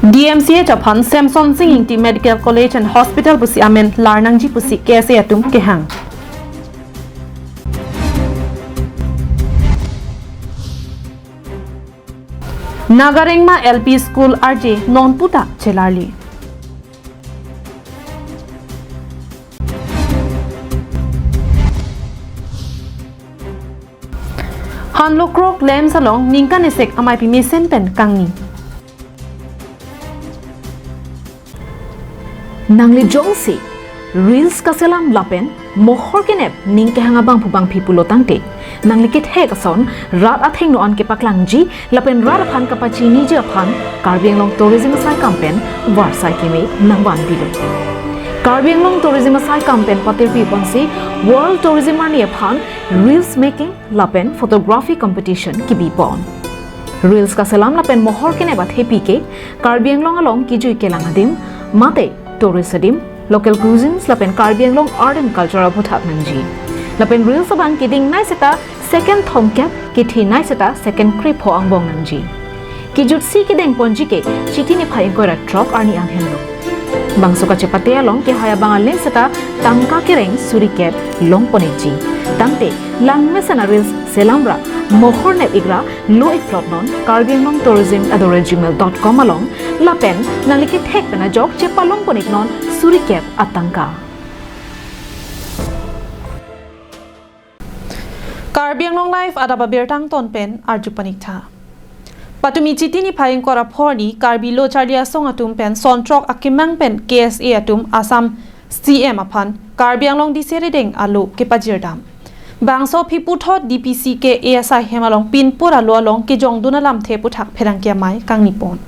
DMCA Japan Samson Singing Team Medical College and Hospital Pusi Amen Larnangji Pusi KSA Atum Kehang Nagarengma LP School RJ Non-Puta Chelarli Hanlokrok Lem Salong Ningkanesek Amai Pimi Senpen Kangni Nangli jongsi reels kaselam lapen mohor kenep ning ke hangabang pubang pipulo tangte nangli kit he kason rat atheng no an ke paklangji lapen rat phan kapachi ni je phan Karbianglong tourism sai campaign war sai kime nangwan bilo Karbianglong tourism sai campaign patir pi ponsi world tourism ani phan reels making lapen photography competition kibi pon reels kaselam lapen mohor kenep athe pi ke Karbianglong along kijui kelangadim mate Tourism, local cuisines, lapen Karbianglong art and culture of Nangji. Lapen real sabang kidding nice eta second thomkap kithi nice eta second creep ho angbong Nangji. Kijut si kideng ponji ke chiti ni phai ko truck arni anhenlo. Bangsuka cepate along ke haya bangal len seta tangka kereng surikep long poneji. Tangte lang mesana reels selamra mohor nep igra lo iplot non Karbianglong tourism @gmail.com along lapen nalikit hek pena jok chepalong ponik non surikep atangka Karbianglong life Adap Abirta ton pen arjupanik tha Patumi chiti ni phaing kora phorni Karbi lo charlia song atum pen sontrok akimang pen KSA atum Assam CM aphan Karbianglong diseredeng alo kepajirdam Bangso pipu thot DPC ke ASI hemalong pinpura lo along ke jongduna lam the puthak pherangkia mai kangnipon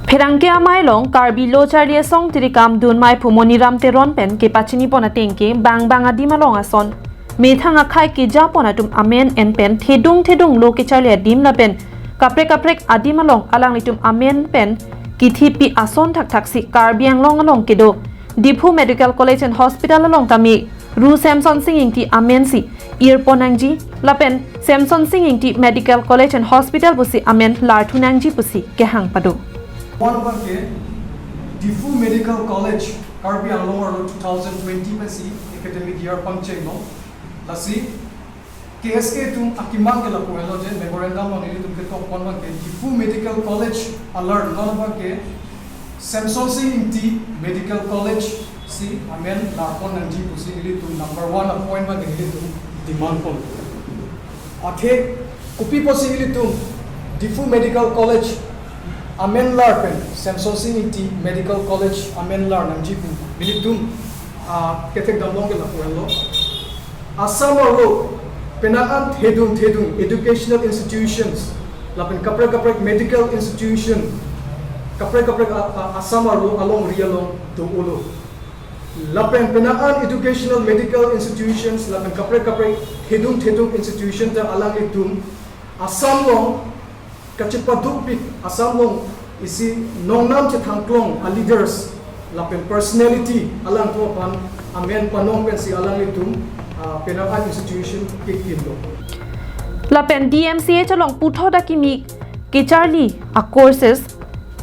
Pherangkia mai long Karbi lo charlia song tirikam dun mai phumoni ram teron pen ke pachini pona tengke bang adima long ason methanga khai ke japona tum amen en pen thedung lo ke charlia dim la pen kaprek adima long alang litum amen pen kithi pi ason thak si Karbianglong along ke do Dipu Medical College and Hospital along tami Ru Samson Singing Ti Amen si Earponangji Lapen Samson Singing Ti Medical College and Hospital Pusi Amen Lartunangji Pusi Kehang Padu One ke Difu Medical College Karbianglong 2020 Pasi academic year pangcheng no lasi KSA tum akimang ke lapu hello jen memorandum on ili tum ke top one ke Difu Medical College alert no ke Samson Singing Ti Medical College si amen larpon nangji pusi ili tu number 1 appointment ili tu demand pon athe kupi posi ili tu Difu Medical College amen larpen Samson Singing Ti Medical College amen lar nangji pu ili tu ketek damlong ke lapuelo Assam ro penaan thedung educational institutions lapen kaprak medical institution kaprak Assam ro along rialong to ulo Lapen penaan educational medical institutions lapen kapre thedung institution ta alang itum Assam long kachipaduk pik Assam long isi nongnam che thangklong a leaders lapen personality alang to pan amen panong pen si alang itum penaan institution kikindo Lapen DMCA chalong putho dakimi kicharli a courses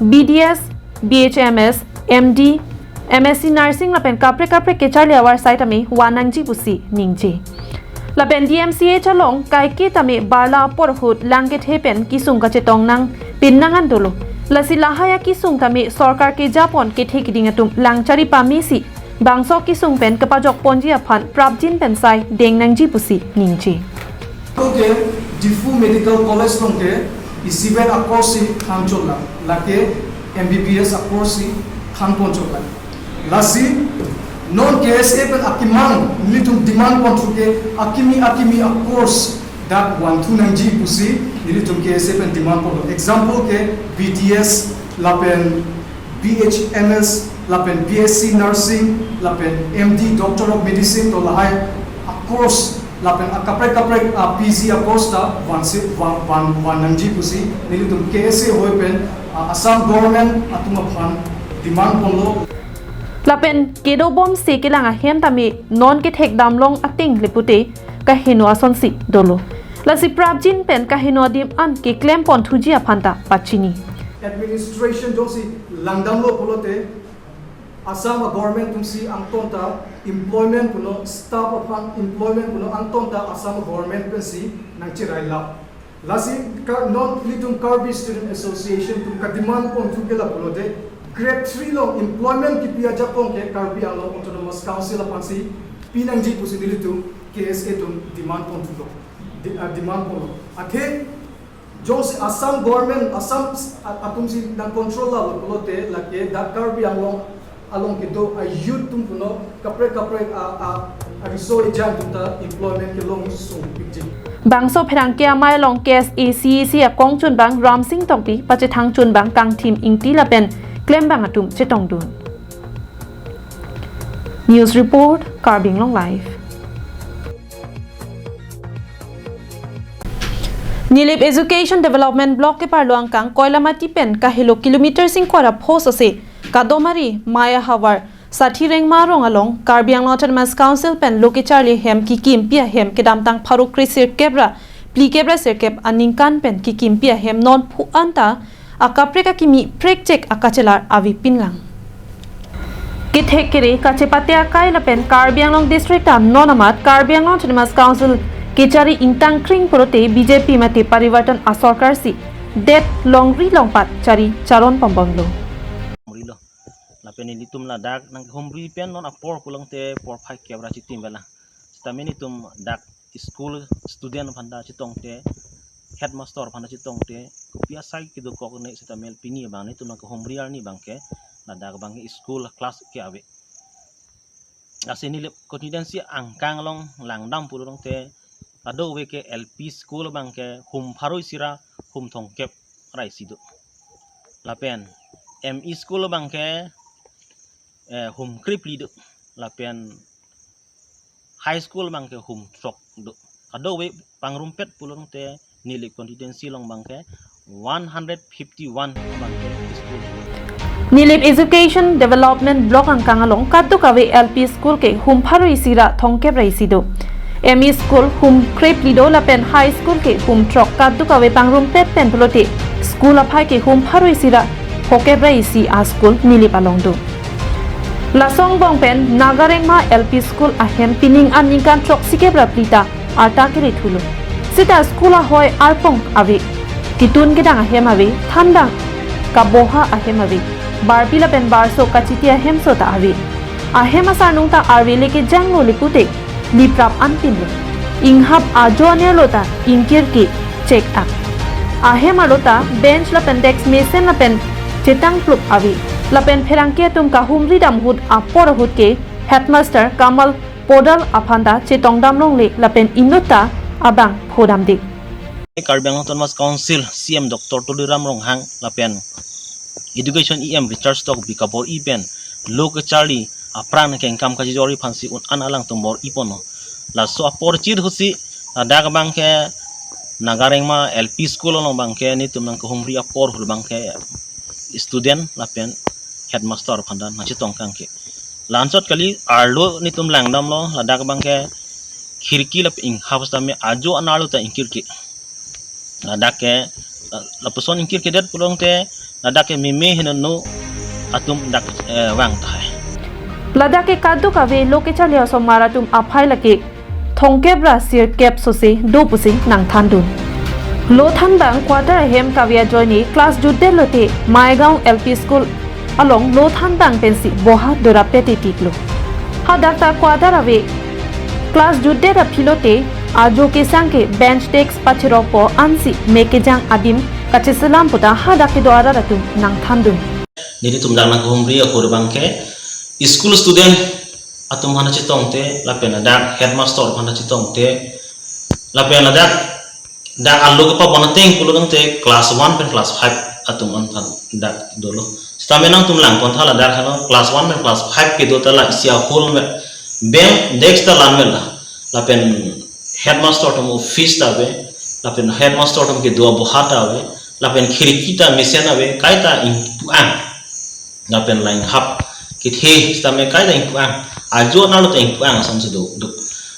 BDS BHMS MD MSc Nursing lapen kapre ke charli awar site ame wanangji pusi ningji lapen DMCA chalong kaike tame barla porhut langget hepen kisung ka chetong nang pinnangan dolo lasi lahaya kisung tame sarkar ke japon ke thekiding atum langchari pamisi bangso kisung pen kapajok ponji aphan prabjin pen sai dengnangji pusi ningji okay Difu Medical College longke isiben akosi khangchola lake MBBS akosi khangponchola Lasi non KSA pen akimang litum demand kontruke akimi a course that one two nangji pusi litum KSA pen demand kontruke example ke BDS lapen BHMS lapen BSc Nursing lapen MD Doctor of Medicine to lahai a course lapen kapre PG a course ta one nangji pusi litum KSA hoi pen Assam government atuma phan demand konlo Lapen kedo bom se kilanga hem tami non ke thek damlong ating lipute ka hinwa sonsi dolo lasi prabjin pen ka hinwa dim an ke claim pon thuji aphanta pachini administration jong si langdam lo pulote Assam government tum si ang tonta employment puno staff of employment puno ang tonta Assam government pen si nang chirai la lasi non litum Karbi Student Association tum ka demand pon tu kela pulote grade 3 lo employment ki pia japon ke Karbi ang lo autonomous council apan si pinang ji pusi dilitum KSA tum demand pon tu lo demand pon athe Jos Assam government Assam atum si nang control la pulote la ke da Karbi ang lo along kito a youth tum puno kapre a riso ejang tumta employment ke long so big Bangso pherang kia mai long case ACC a kong chun bang ram sing tong pi pa che thang chun bang kang team ingti la pen claim bang atum che tong dun News report Carbing Long Live Nilip Education Development Block ke parluang kang koilamati pen ka hilo kilometer sing kora phos ase kadomari maya hawar Sathi reng marong along Karbi Anglong Autonomous Council pen loki charli hem ki kim pia hem ke damtang pharu krisir kebra pli kebra sirkep aningkan pen ki kim pia hem non phu anta akapre ka kimi prek check akachelar avi pinlang kithekere kachepatia kaila pen Karbi Anglong district am nonamat Karbi Anglong Autonomous Council kechari intang kring prote BJP mate parivartan a sarkar si det longri longpat chari charon pambanglo Lapen ini tum dak nang homri pen non apor pulang te por phai kebra chitim bela stameni tum dak school student phanda chitong te headmaster phanda chitong te kupia sai kido kok ne stamel pini bang ne tum nang homri ar ni bang ke na dak bang school class ke ave asini le confidence angkang long langdam pulong te ado we ke LP school bang ke hum pharoi sira hum thong kep rai sido lapen ME school bang ke hum krip lido lapian high school bang ke hum trok do ado we pangrumpet pulong te nili constituency long bang ke 151 bang ke school Nilip Education Development Block ang kangalong kadto kawe LP school ke hum pharu isira thongkep raisido ME school hum krip lido lapen high school ke hum trok kadto kawe pangrumpet pen pulote school aphai ke hum pharu isira hokep raisi a school nilip along do Lasong bong pen Nagarengma LP School ahem pining aningkan trok sikebra plita arta kere thulo sita school a hoy arpong ave kitun gedang ahem ave thandang kaboha ahem ave barbila pen barso kachiti ahem sota ave ahem asarnung ta arve leke janglo likute liprap antin inghap ajone lota inkir ki check up ahem alota bench la pen desk mesen la pen chetang club ave lapen pherangke tum ka humri dam hud apor hud ke headmaster Kamal Podal aphanda chetong dam long le lapen inuta abang phodam dik Karbi Anglong Autonomous Council CM Dr. Tuliram Ronghang lapen education EM Richard Stock bikapor ipen lok charli apran ke income ka jori phansi un analang tumbor ipono la so apor chid husi dak bang ke Nagarengma LP school long bang ke ni tum nang humri apor hul bang ke student lapen headmaster phanda na chitong kangke lansot kali arlo ni tum langdam lo ladak bangke khirki lap ing hawsta me ajo analu ta inkir ki ladak ke lapuson inkir ke det pulong te ladak ke mime hinno atum dak wang thai ladake kaddu kawe loke chale somara tum aphai lake thongkebra sir kep sose do pusing nang thandun lo thandang quarter hem kawia joini class judde lote maigaon LP school along lo thandang pensi boha dorapete tiklo ha dakta quarter ave class judde ra philote ajo ke sangke bench desk pachiro po ansi meke jang adim kache salam puta ha dakke doara ratum nang thandun nidi tum dang nang humri akor bangke school student atum hana chitong te lapen dak headmaster hana chitong te lapen dak allo ke pa bonateng pulung te class 1 pen class 5 atum an phan dak dolo stamenang tum lang kon thala dak hano class 1 pen class 5 ke do tala isia hol me bem dex ta lan mel lapen headmaster tum office ta be lapen headmaster tum ke do bohata be lapen khirki ta mesen ave kaita in tuang lapen line hap kit he stame kaita in tuang ajo na lo ta in tuang sam se do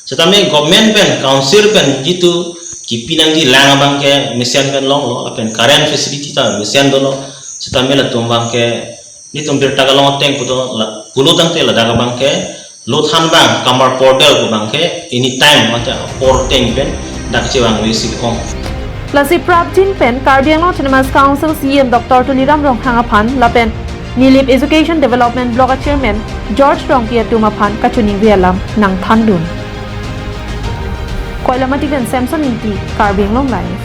stame government pen council pen jitu kipinang di lang bang ke mesen pen long lo lapen current facility ta mesen do lo sitamela tumbang ke ni tumbir tagalong teng puto pulu tang te la daga bang ke lothan bang kamar portal ku bang ke anytime mata por teng ben dak chewang wisi ong Lasi Prabjin Pen Karbiang Long Autonomous Council CM Dr. Tuliram Rong Hangaphan Lapen Nilip Education Development Block Chairman George Rong Pia Tumaphan Kachuning Vialam Nang Thandun Koilamati Ben Samson Inti Karbiang Long Live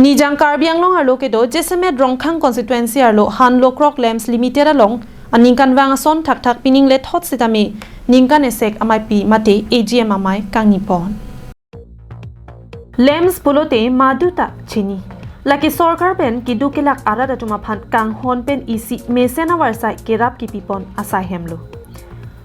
Nijang Karbiang Long Arlo Kedo Jesemet Rongkhang Constituency Arlo Han Lokrok Lamps Limited Along Aningkan Wangason Tak Tak Pining Let Hot Sitami Ningkan Esek Amai Pi Mate AGM Amai Kang Nipon Lamps Pulote Maduta Chini Laki Sorkar Pen Kidu Kilak Arada Tumaphan Kang Hon Pen Isi Mesena Warsai Kirap Kipipon Asai Hemlo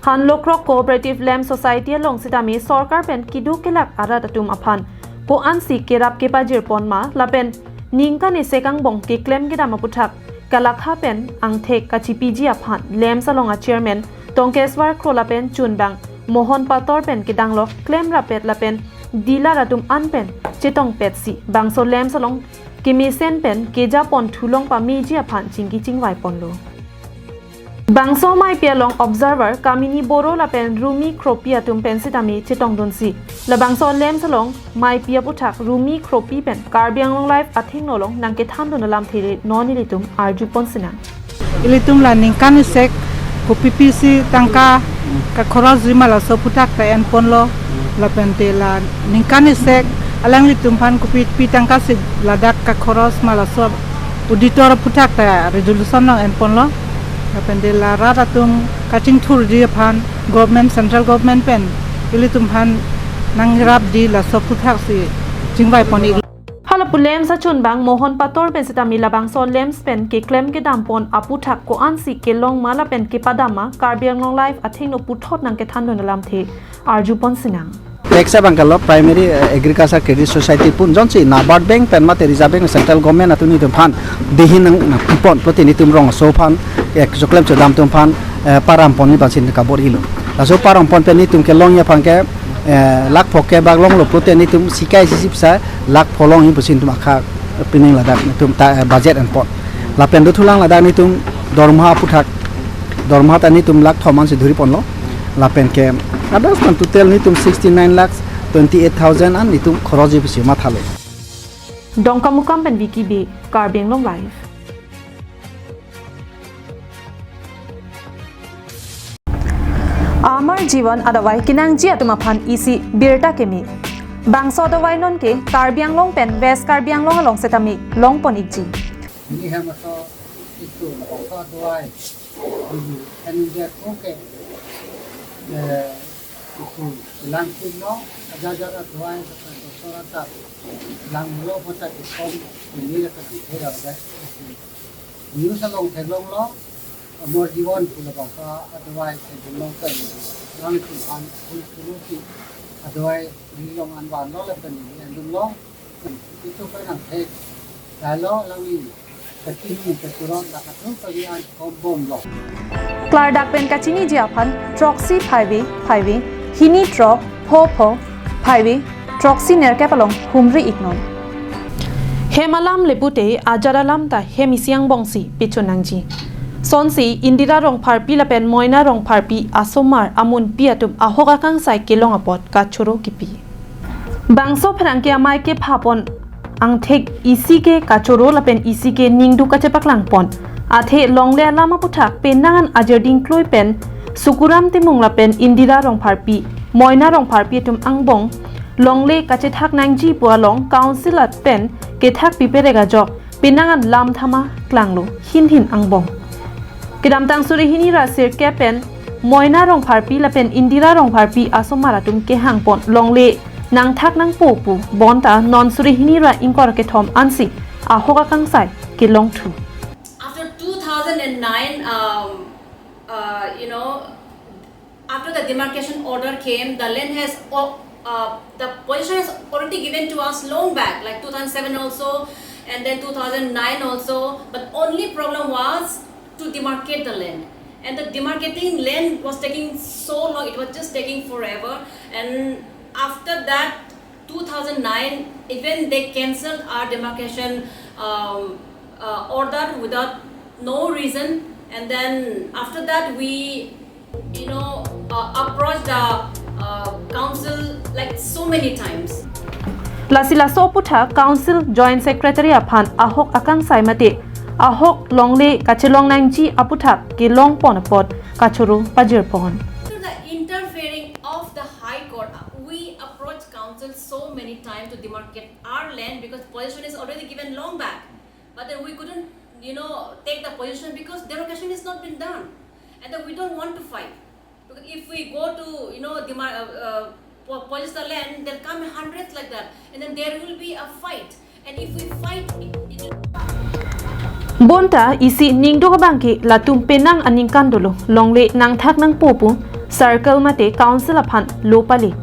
Han Lokrok Cooperative Lamp Society Along Sitami Sorkar Pen Kidu Kilak Arada Tumaphan Ko ansi kirap ke pajir pon ma lapen ningka ni sekang bong ke claim ke dama puthak kalak ha pen ang thek kachi piji aphan lem salonga chairman tongkeswar krola pen chunbang mohon pator pen ke danglok claim rapet lapen dila ratum an pen chetong pet si bangso lem salong kimi sen pen ke ja pon thulong pa mi ji aphan chingki chingwai ponlo Bangso mai pialong observer kamini boro la pen rumi kropia tum pen sitami chitong dunsi la bangso lem salong mai pia puthak rumi kropi pen Karbiang Long Life athing nolong nangke thandun lam thire noni litum arju ponsina ilitum la ningkan sek ko PPC tangka ka khoros rimala so puthak ta en ponlo la pen te la ningkan sek alang litum phan ko pi tangka se ladak ka khoros mala so auditor puthak ta resolution no en ponlo Kapendela ratatung kating thur di phan government central government pen ilitum phan nangrap di la soputhak si jingbai poni Halapulem sa chunbang mohon pator pen sitami labang so lems pen ke claim ke dampon aputhak ko ansi ke long mala pen ke padama Karbiang Long Life athing no puthot nang ke thandon lam the arju pon sinang Teksa Bangkalo Primary Agriculture Credit Society pun jonsi Nabard Bank pen mate Reserve Bank Central Government atuni tum phan dehin na kupon protini tum rong so phan ek joklem chodam tum phan param pon ni basin ka bor ilo aso param pon pen ni tum ke long ya phan ke lak phoke bag long lo protini tum sikai sisip sa lak pholong hi basin tum akha pining ladak tum ta budget and pot la pen do thulang ladak ni tum dorma puthak dorma ta ni tum lak thoman se dhuri pon lo la pen ke others man total ni tum 69 lakhs 28000 an ni tum khoroji bisi ma thalo Dongka Mukam pen Wiki B Karbiang Long Life Amar Jiwan adawai kinang ji atumaphan isi Abirta kemi Bangso adawai non ke Karbiang Long pen West Karbiang Long along setami long ponik ji Ini hama so itu bangso adawai and that okay itu langkin no aja adawai sorata lang lo pota ikom ini ka thera ba new salong thelong lo more jiwan pula bangso adawai thelong ka lang ku an ku ki adawai long an ban lo la pen and lo itu ka nang the dalo langi Katini keturun tak tu kalian kombom loh. Klardak pen kachini jiapan Troxy Highway Hini Tro Pho Highway Troxy nerkapalong humri ignon. Hemalam lepute ajaralam ta hemisiang bongsi pichunangji. Sonsi Indira rong parpi lapen moina rong parpi asomar amun piatum ahokakang sai kilong apot kachuro kipi. Bangso pherangke amai ke phapon ang thek isi ke kachoro lapen isi ke ningdu kachepaklang pon athe longle lama puthak penangan ajerding kloi pen sukuram timung lapen Indira rong parpi moina rong parpi tum angbong longle kachethak nangji pualong council at pen ke thak piperega jok penangan lam thama klanglo hin angbong kedam tang suri hini ra sir ke pen moina rong parpi lapen Indira rong parpi asomaratum ke hangpon longle nang thak nang pu bonta non suri hinira inkor ke thom ansi ahoga kangsai ke long thu after 2009 after the demarcation order came the land has the position is already given to us long back like 2007 also and then 2009 also but only problem was to demarcate the land and the demarcating land was taking so long it was just taking forever and after that 2009, even they cancelled our demarcation order without no reason, and then after that we, approached the council like so many times. Lasila Soputha Council Joint Secretary Aphan Ahok Akang Saimate Ahok Longle Kachelong Nangji Aputha Ki Long Ponapot Kachuru Pajirpon. After the interfering of the High Court, we approached council so many times to demarcate our land because position is already given long back. But then we couldn't, take the position because demarcation has not been done, and then we don't want to fight. Because if we go to, police the land, there'll come hundreds like that, and then there will be a fight. And if we fight, Bonta isi ningdo kabangki latum penang aning kandolo longle nang thak nang popu circle mate council aphan lopali.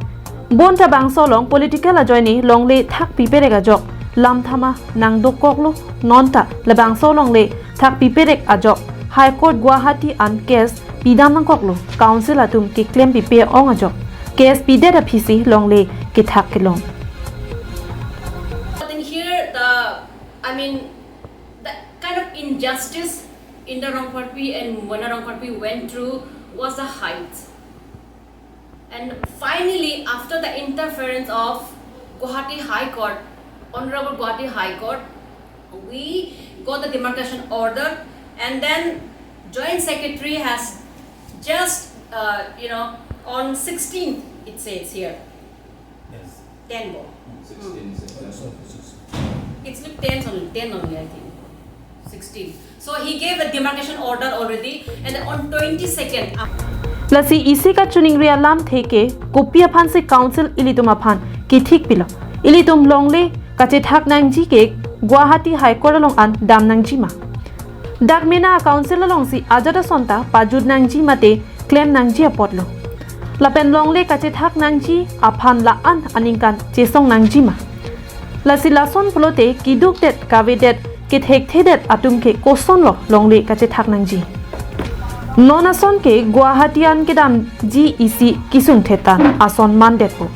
Bonta bang solong political ajoini longle thak piperega jok lam thama nang dokoklo nonta labang solong le thak piperek ajok High Court Guwahati an case pidam nang koklo council atum ki claim pipe ong ajok case pidera phisi longle ki thak kilong. but in here the kind of injustice in the Rongparpi and when Rongparpi went through was the height. And finally, after the interference of Guwahati High Court, Honorable Guwahati High Court, we got the demarcation order, and then Joint Secretary has just, on 16th, it says here. Yes. 10 more. 16. It's like 10 only, I think. 16. So he gave a demarcation order already, and then on 22nd. Lasi isi ka chuning ria lam theke kopia phan se council ilitum aphan ki thik pila ilitum longle kache thak nangji ke Guwahati High Court along an dam nangji ma dagmena council along si ajada sonta pajud nangji mate claim nangji apotlo lapen longle kache thak nangji aphan la an aningkan chesong nangji ma lasi lason plote kiduk det kavedet ke thek thedet atum ke koson lo longle kache thak nangji Nonason ke Guwahatian ke dam GEC kisung thetan ason mandet po.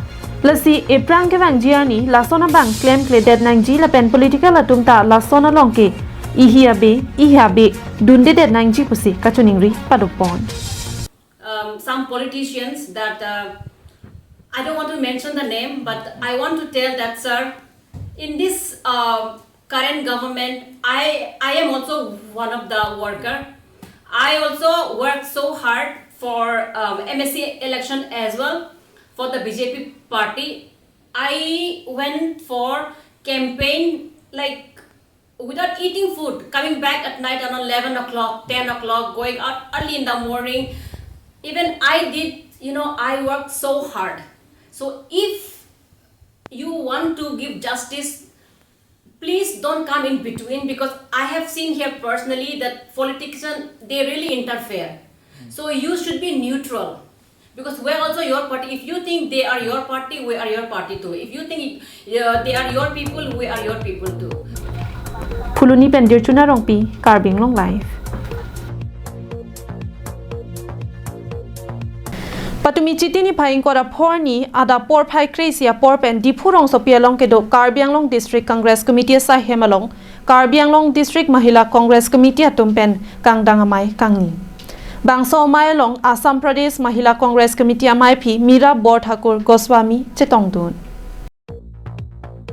Lasi Eprang ke bang jiani lasona bang claim kledet nang ji lapen political atum ta lasona long ke ihiabe dundedet nang ji pusi kachuningri padopon. Some politicians that I don't want to mention the name, but I want to tell that, sir, in this current government, I am also one of the worker. I also worked so hard for MSc election as well for the BJP party. I went for campaign like without eating food, coming back at night around 11 o'clock, 10 o'clock, going out early in the morning. Even I did, I worked so hard. So if you want to give justice, please don't come in between, because I have seen here personally that politicians, they really interfere. So you should be neutral, because we're also your party. If you think they are your party, we are your party too. If you think they are your people, we are your people too. Kuluni pendir chuna rongpi carbing long life. Patumi chitini phaing kora phorni Adap por phai kresia por pen dipurong sopialong ke do Karbianglong District Congress Committee sa hemalong Karbianglong District Mahila Congress Committee atum pen kang dangamai kangni bangso mailong Assam Pradesh Mahila Congress Committee amai phi Mira Borthakur Goswami chetongdun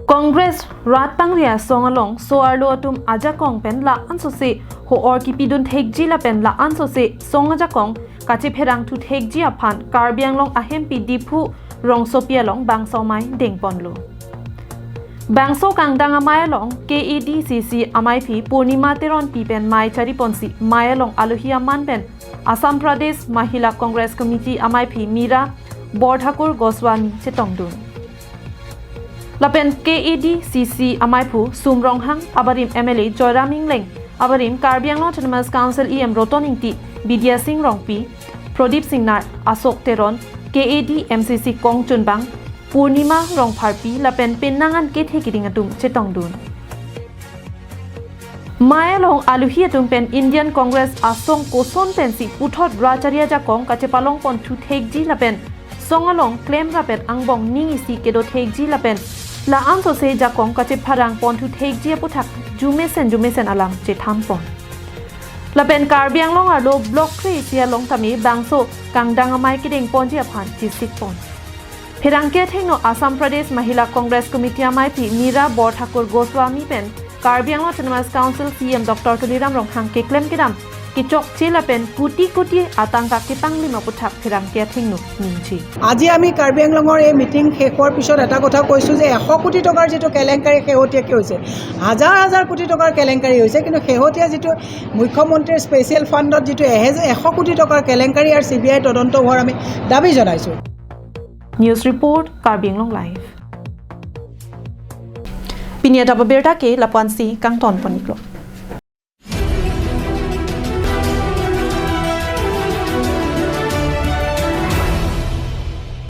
Congress rat pangria songalong soarlo atum aja kong pen la ansose ho or ki pidun thekji la pen la ansose songaja kong kachi pherang thu thekji aphan Karbianglong ahem pi dipu rong sopialong bangso mai dengponlo bangso kangdang amayalong KADCC amai phi Purnima teron pi pen mai chari ponsi mayalong alohia man pen Assam Pradesh Mahila Congress Committee amai phi Mira Borthakur Goswami chetongdun lapen KADCC amai phu Sumronghang abarim MLA Joyraming Leng abarim Karbianglong Autonomous Council EM Rotoningti Bidya Singh Rongpi Prodip Singnar Asok Teron KAD MCC Kong Chunbang Purnima Rongpharpi lapen penangan ke thekiring atum chetongdun Mayalong aluhi atum pen Indian Congress asong koson pensi uthot racharya ja kong kachepalong pon thu thekji lapen songalong claim rapen angbong ning isi kedo thekji lapen la ang so se jakong kache pharang pon thu thekji puthak jumesen alam che thampon lapen karbiang long alo block kre sia long tami bangso kangdang amai kideng ponji aphan chisik pon Phirangke thengno Assam Pradesh Mahila Congress Committee amai pi Mira Bor Thakur Goswami pen Karbiang Autonomous Council CM Dr. Tuliram Rong Hangke claim kidam kichok chela pen kuti atangka kitangli maputhak phirangke thengno ningchi আজি আমি কাৰ্বি আংলঙৰ এই meeting শেষ হোৱাৰ পিছত এটা কথা কৈছোঁ যে 100 কোটি টকাৰ যেটো কেলেংকাৰী শেহতীয়াকৈ হৈছে হাজাৰ কোটি টকাৰ কেলেংকাৰী হৈছে কিন্তু শেহতীয়া যেটো মুখ্যমন্ত্ৰীৰ স্পেচিয়েল ফাণ্ডত যেটো 100 কোটি টকাৰ কেলেংকাৰী আৰু সিবিআই তদন্ত হোৱাৰ আমি দাবী জনাইছোঁ News Report Karbi Anglong Live Pinia Abirta ke Lapansi Kangton Paniklo